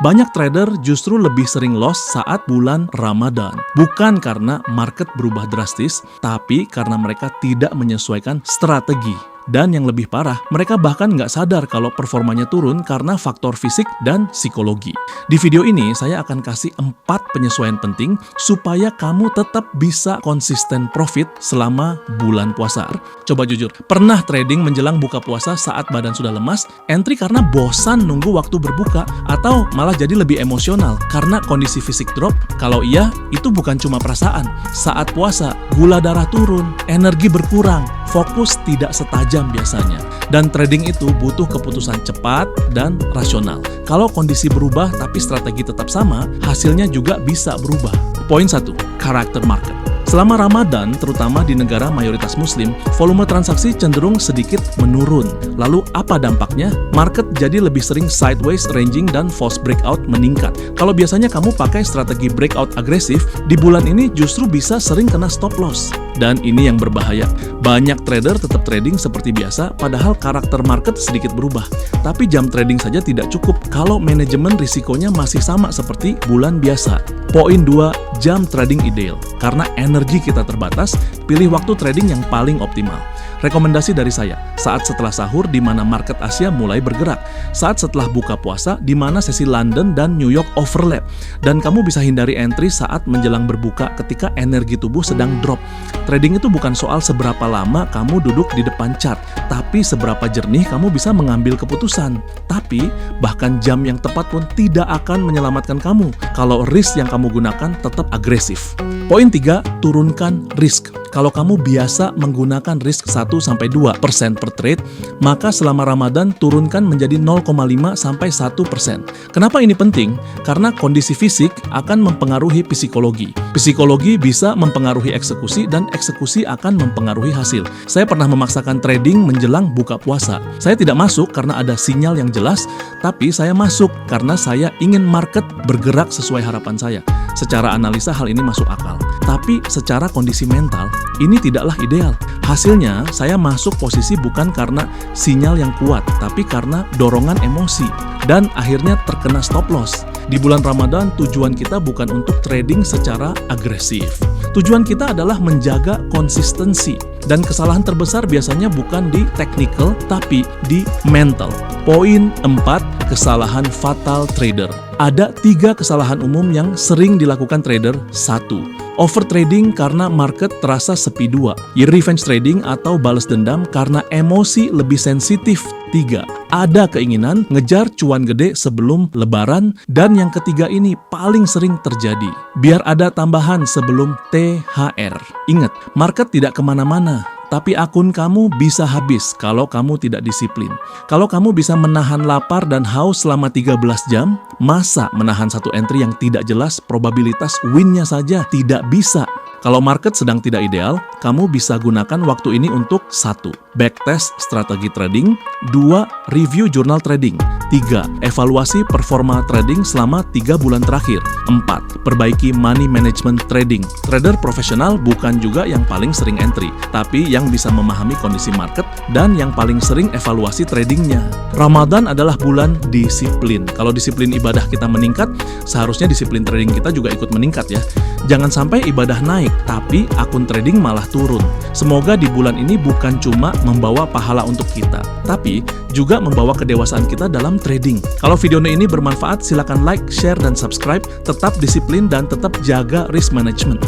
Banyak trader justru lebih sering loss saat bulan Ramadan. Bukan karena market berubah drastis, tapi karena mereka tidak menyesuaikan strategi. Dan yang lebih parah, mereka bahkan nggak sadar kalau performanya turun karena faktor fisik dan psikologi. Di video ini, saya akan kasih 4 penyesuaian penting supaya kamu tetap bisa konsisten profit selama bulan puasa. Coba jujur, pernah trading menjelang buka puasa saat badan sudah lemas, entry karena bosan nunggu waktu berbuka, atau malah jadi lebih emosional karena kondisi fisik drop? Kalau iya, itu bukan cuma perasaan. Saat puasa, gula darah turun, energi berkurang, fokus tidak setajam biasanya. Dan trading itu butuh keputusan cepat dan rasional. Kalau kondisi berubah tapi strategi tetap sama, hasilnya juga bisa berubah. Poin 1, karakter market. Selama Ramadan, terutama di negara mayoritas muslim, volume transaksi cenderung sedikit menurun. Lalu apa dampaknya? Market jadi lebih sering sideways, ranging, dan false breakout meningkat. Kalau biasanya kamu pakai strategi breakout agresif, di bulan ini justru bisa sering kena stop loss. Dan ini yang berbahaya. Banyak trader tetap trading seperti biasa, padahal karakter market sedikit berubah. Tapi jam trading saja tidak cukup kalau manajemen risikonya masih sama seperti bulan biasa. Poin 2, jam trading ideal. Karena energi kita terbatas, pilih waktu trading yang paling optimal. Rekomendasi dari saya, saat setelah sahur di mana market Asia mulai bergerak, saat setelah buka puasa di mana sesi London dan New York overlap, dan kamu bisa hindari entry saat menjelang berbuka ketika energi tubuh sedang drop. Trading itu bukan soal seberapa lama kamu duduk di depan chart, tapi seberapa jernih kamu bisa mengambil keputusan. Tapi, bahkan jam yang tepat pun tidak akan menyelamatkan kamu kalau risk yang kamu gunakan tetap agresif. Poin 3, turunkan risk. Kalau kamu biasa menggunakan risk 1-2% per trade, maka selama Ramadan turunkan menjadi 0,5-1%. Kenapa ini penting? Karena kondisi fisik akan mempengaruhi psikologi. Psikologi bisa mempengaruhi eksekusi dan eksekusi akan mempengaruhi hasil. Saya pernah memaksakan trading menjelang buka puasa. Saya tidak masuk karena ada sinyal yang jelas, tapi saya masuk karena saya ingin market bergerak sesuai harapan saya. Secara analisa hal ini masuk akal. Tapi secara kondisi mental, ini tidaklah ideal. Hasilnya, saya masuk posisi bukan karena sinyal yang kuat, tapi karena dorongan emosi. Dan akhirnya terkena stop loss. Di bulan Ramadan, tujuan kita bukan untuk trading secara agresif. Tujuan kita adalah menjaga konsistensi. Dan kesalahan terbesar biasanya bukan di technical, tapi di mental. Poin 4, kesalahan fatal trader. Ada 3 kesalahan umum yang sering dilakukan trader. 1. Overtrading karena market terasa sepi. 2. Revenge trading atau balas dendam karena emosi lebih sensitif. 3. Ada keinginan ngejar cuan gede sebelum lebaran. Dan yang ketiga ini paling sering terjadi. Biar ada tambahan sebelum THR. Ingat, market tidak kemana-mana. Tapi akun kamu bisa habis kalau kamu tidak disiplin. Kalau kamu bisa menahan lapar dan haus selama 13 jam, masa menahan satu entry yang tidak jelas probabilitas win-nya saja tidak bisa? Kalau market sedang tidak ideal, kamu bisa gunakan waktu ini untuk 1. Backtest strategi trading. 2. Review jurnal trading. 3. Evaluasi performa trading selama 3 bulan terakhir. 4. Perbaiki money management trading. Trader profesional bukan juga yang paling sering entry, tapi yang bisa memahami kondisi market dan yang paling sering evaluasi tradingnya. Ramadan adalah bulan disiplin. Kalau disiplin ibadah kita meningkat, seharusnya disiplin trading kita juga ikut meningkat ya. Jangan sampai ibadah naik, tapi akun trading malah turun. Semoga di bulan ini bukan cuma membawa pahala untuk kita, tapi juga membawa kedewasaan kita dalam trading. Kalau video ini bermanfaat, silakan like, share, dan subscribe. Tetap disiplin dan tetap jaga risk management.